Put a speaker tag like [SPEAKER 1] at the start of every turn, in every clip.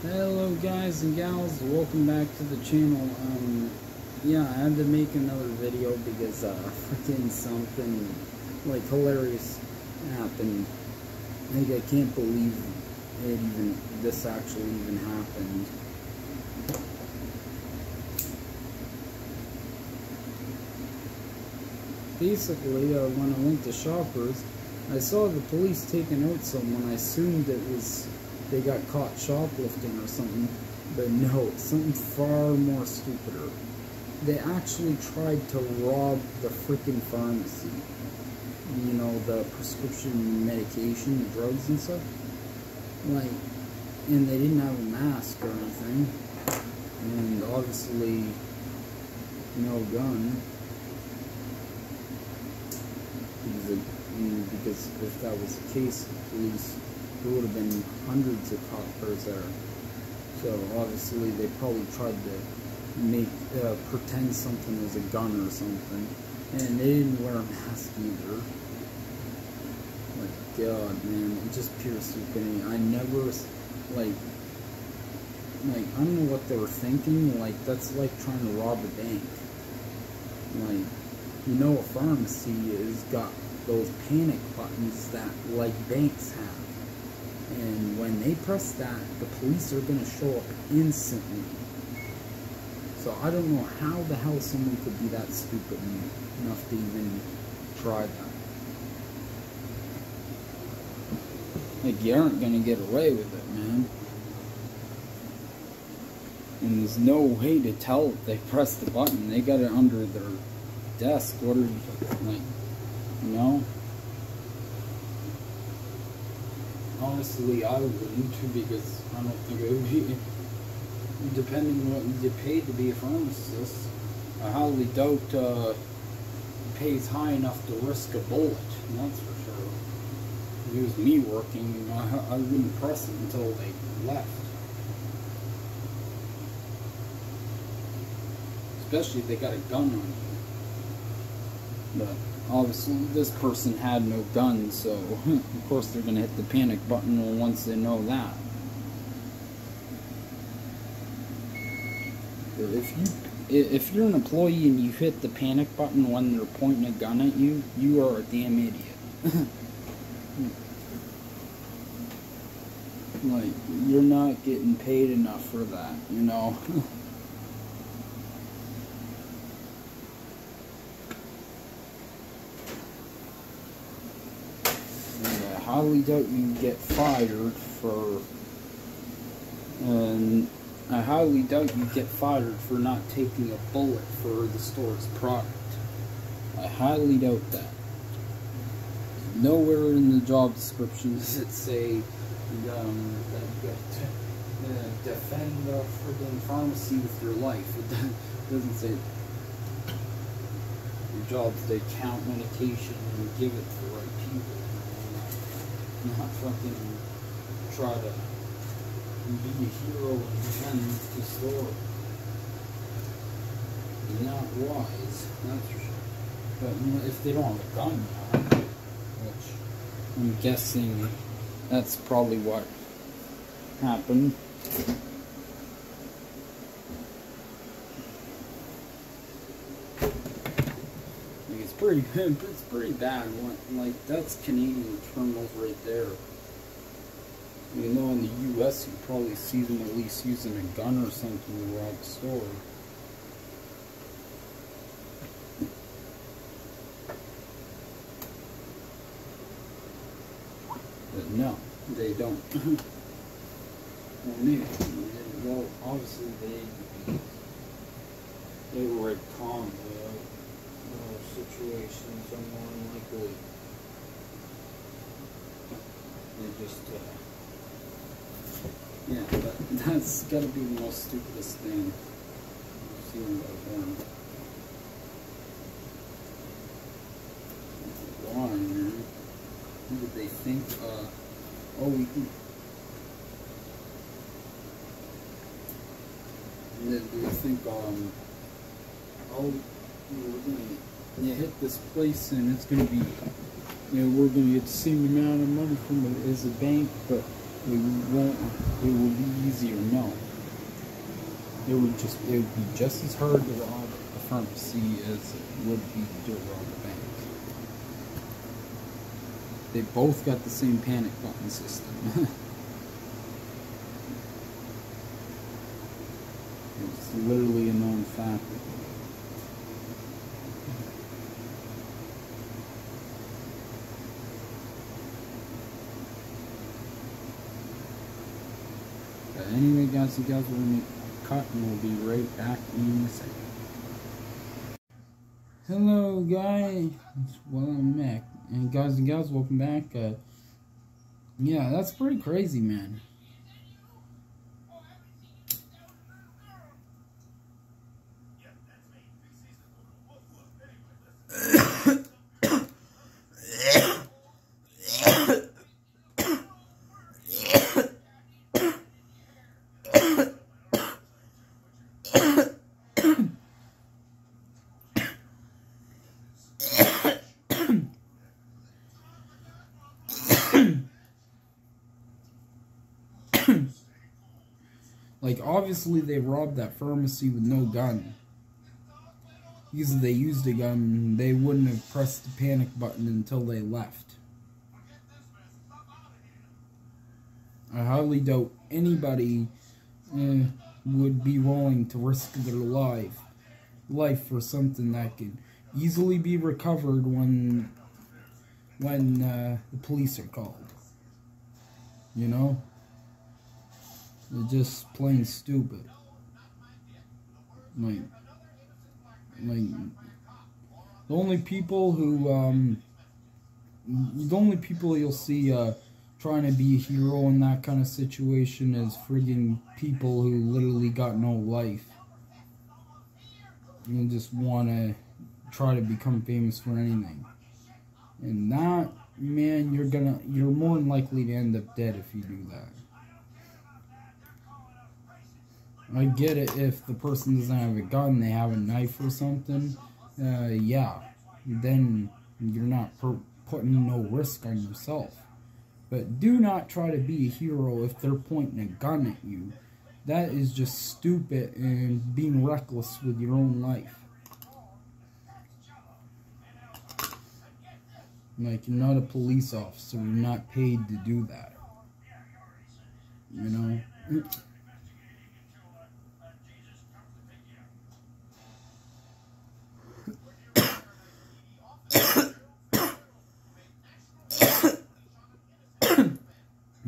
[SPEAKER 1] Hello guys and gals, welcome back to the channel. Yeah, I had to make another video because freaking something like hilarious happened. Like, I can't believe this actually even happened. Basically, when I went to Shoppers, I saw the police taking out someone. I assumed they got caught shoplifting or something, but no, something far more stupider. They actually tried to rob the freaking pharmacy. You know, the prescription medication, the drugs and stuff. Like, and they didn't have a mask or anything, and obviously no gun. Because if that was the case, the police, there would have been hundreds of coppers there. So obviously they probably tried to pretend something was a gun or something, and they didn't wear a mask either. My God, man, it's just pure stupidity. I never, like I don't know what they were thinking. Like, that's like trying to rob a bank. Like, you know, a pharmacy has got those panic buttons that, like, banks have. And when they press that, the police are going to show up instantly. So I don't know how the hell someone could be that stupid enough to even try that. Like, you aren't going to get away with it, man. And there's no way to tell if they pressed the button. They got it under their desk. What are you, like, you know? Honestly, I wouldn't, because I don't think it would be, depending on what you get paid to be a pharmacist. I highly doubt it pays high enough to risk a bullet, that's for sure. If it was me working, I wouldn't press it until they left. Especially if they got a gun on you. But obviously this person had no gun, so of course they're gonna hit the panic button once they know that. If you're an employee and you hit the panic button when they're pointing a gun at you, you are a damn idiot. Like, you're not getting paid enough for that, you know. I highly doubt you get fired for, and I highly doubt you get fired for not taking a bullet for the store's product. I highly doubt that. Nowhere in the job description does it say that you got to defend the friggin' pharmacy with your life. It doesn't say that. Your job's to count medication and give it to the right people. Not fucking try to be a hero and defend the store. Not wise, that's for sure. But you know, if they don't have a gun, which I'm guessing that's probably what happened. It's pretty bad. Like, that's Canadian criminals right there. You know, in the U.S., you probably see them at least using a gun or something to rob a store. But no, they don't. Well, maybe. Well, obviously they were at calm. Situations are more unlikely. They just, yeah, but that's gotta be the most stupidest thing I've seen about them. Why, man? Who did they think, oh, we can. And then do they think, oh, we're gonna hit this place and it's gonna be, you know, we're gonna get the same amount of money from it as a bank, but it won't. It will be easier. No, it would be just as hard to rob a pharmacy as it would be to rob a bank. They both got the same panic button system. It's literally a known fact. But anyway, guys, you guys will make a cut and we'll be right back in a second. Hello, guys. Well, I'm back. And guys and gals, welcome back. Yeah, that's pretty crazy, man. Like, obviously they robbed that pharmacy with no gun. Because if they used a gun, they wouldn't have pressed the panic button until they left. I highly doubt anybody would be willing to risk their life for something that could easily be recovered when the police are called. You know? They're just plain stupid. Like the only people you'll see trying to be a hero in that kind of situation is friggin' people who literally got no life and just want to try to become famous for anything. And that, man, you're more than likely to end up dead if you do that. I get it if the person doesn't have a gun, they have a knife or something. Yeah, then you're not putting no risk on yourself. But do not try to be a hero if they're pointing a gun at you. That is just stupid and being reckless with your own life. Like, you're not a police officer, you're not paid to do that. You know?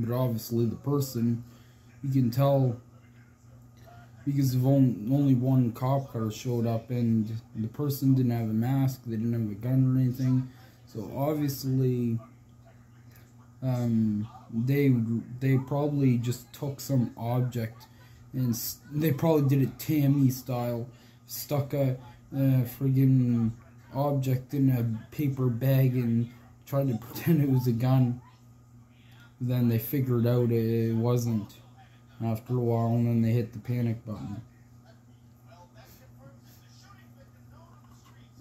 [SPEAKER 1] But obviously the person, you can tell, because of only one cop car showed up and the person didn't have a mask, they didn't have a gun or anything. So obviously, they probably just took some object and they probably did it Tammy style, stuck a friggin' object in a paper bag and tried to pretend it was a gun. Then they figured out it wasn't after a while, and then they hit the panic button.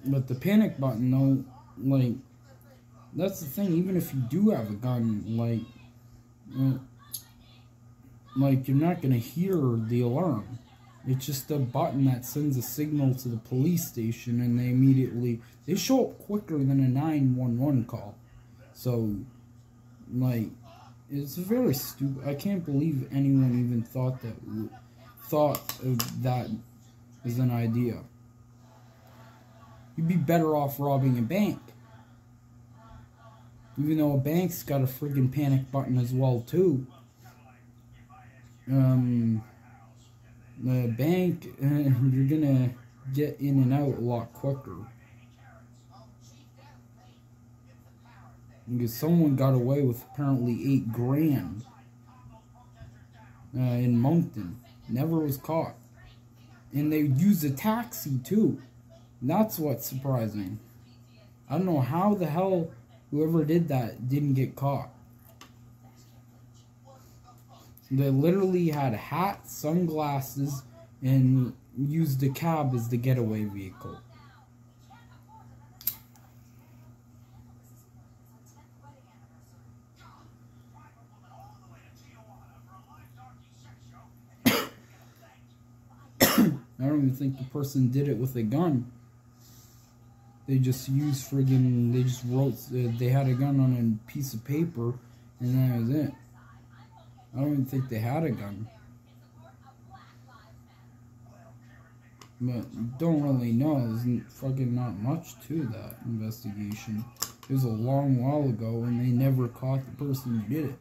[SPEAKER 1] But the panic button, though, like, that's the thing, even if you do have a gun, like you're not going to hear the alarm. It's just a button that sends a signal to the police station, and they show up quicker than a 911 call. So, like, it's very stupid. I can't believe anyone even thought of that as an idea. You'd be better off robbing a bank. Even though a bank's got a friggin' panic button as well, too. The bank, you're gonna get in and out a lot quicker. Because someone got away with apparently 8 grand in Moncton. Never was caught. And they used a taxi too. That's what's surprising. I don't know how the hell whoever did that didn't get caught. They literally had a hat, sunglasses, and used a cab as the getaway vehicle. I don't even think the person did it with a gun. They just used friggin', they just wrote, they had a gun on a piece of paper, and that was it. I don't even think they had a gun. But don't really know. There's fucking not much to that investigation. It was a long while ago, and they never caught the person who did it.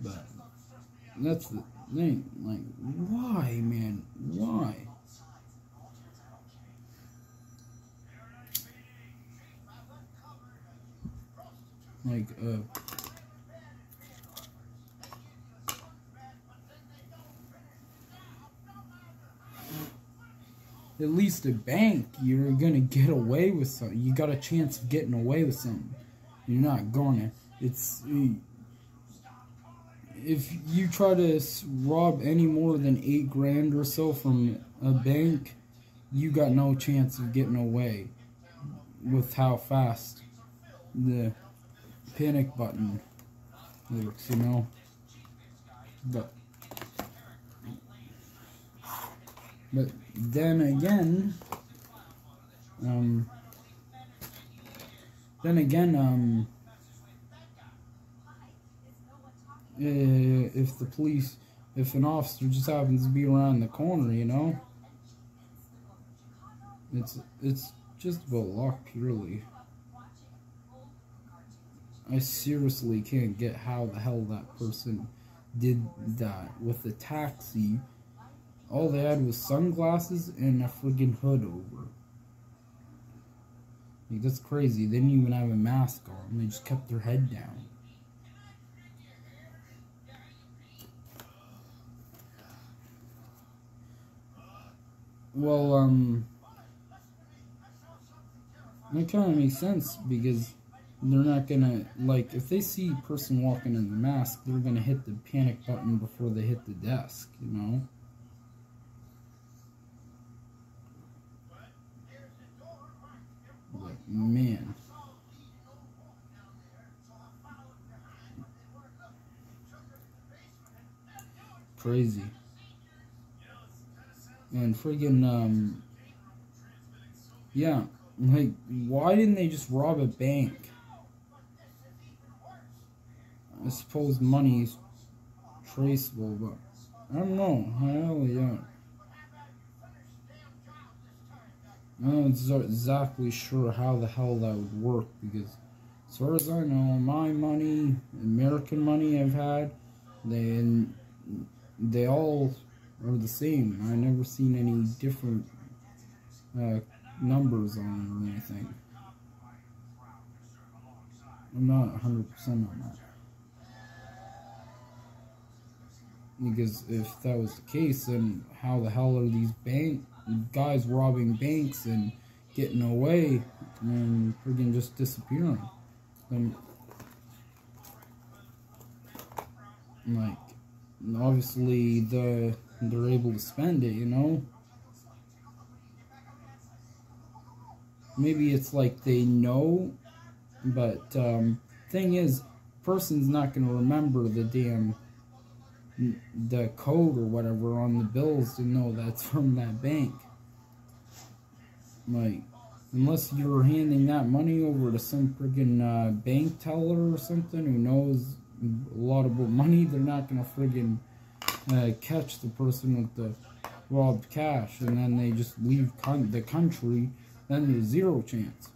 [SPEAKER 1] But that's the thing. Like, why, man? Why? Like, at least a bank, you're gonna get away with something. You got a chance of getting away with something. You're not gonna. It's if you try to rob any more than $8 grand or so from a bank, you got no chance of getting away with how fast the panic button works, you know. But then again, if the police, if an officer just happens to be around the corner, you know, it's just about luck purely. I seriously can't get how the hell that person did that with the taxi. All they had was sunglasses and a friggin' hood over. Like, that's crazy. They didn't even have a mask on. They just kept their head down. Well, that kind of makes sense, because they're not gonna, like, if they see a person walking in the mask, they're gonna hit the panic button before they hit the desk, you know? But, man. Crazy. And friggin', yeah, like, why didn't they just rob a bank? I suppose money's traceable, but I don't know. Hell yeah. I'm not exactly sure how the hell that would work, because as far as I know, my money, American money I've had, they all are the same. I never seen any different numbers on it or anything. I'm not 100% on that. Because if that was the case, then how the hell are these guys robbing banks and getting away and friggin' just disappearing? And, like, obviously they're able to spend it, you know? Maybe it's like they know, but thing is, person's not gonna remember the code or whatever on the bills to know that's from that bank. Like, unless you're handing that money over to some friggin' bank teller or something who knows a lot about money, they're not gonna friggin' catch the person with the robbed cash, and then they just leave the country. Then there's zero chance.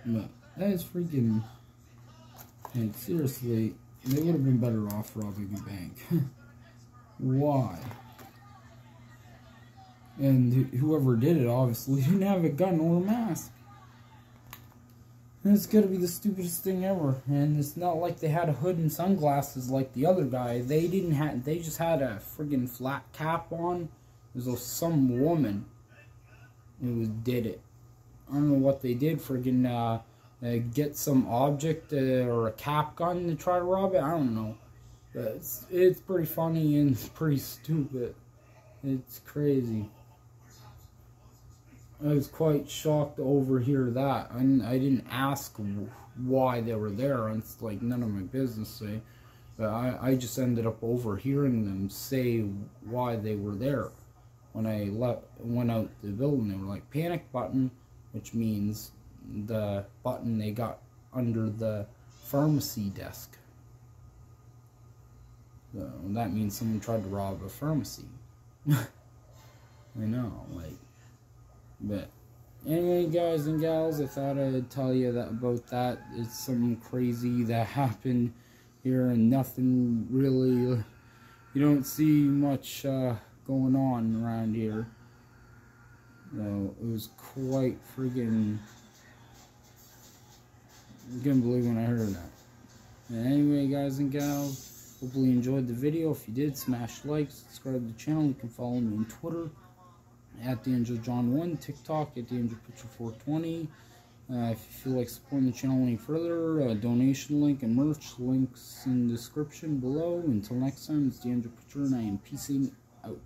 [SPEAKER 1] But that is freaking. And seriously, they would have been better off robbing a bank. Why? And whoever did it obviously didn't have a gun or a mask. And it's gotta be the stupidest thing ever. And it's not like they had a hood and sunglasses like the other guy. They didn't have. They just had a friggin' flat cap on. It was some woman who did it. I don't know what they did. Friggin' get some object or a cap gun to try to rob it. I don't know. But it's pretty funny and it's pretty stupid. It's crazy. I was quite shocked to overhear that. I didn't ask why they were there. It's like none of my business, say. But I just ended up overhearing them say why they were there. When I went out the building, they were like, panic button, which means the button they got under the pharmacy desk. So that means someone tried to rob a pharmacy. I know, like, but anyway, guys and gals, I thought I'd tell you that about that. It's something crazy that happened here, and nothing really, you don't see much going on around here. So it was quite friggin', I couldn't believe when I heard that. And anyway, guys and gals, hopefully you enjoyed the video. If you did, smash like, subscribe to the channel. You can follow me on Twitter at TheAngelJohn1, TikTok at TheAngelPicture420. If you feel like supporting the channel any further, donation link and merch links in the description below. Until next time, it's The Angel Picture, and I am peacing out.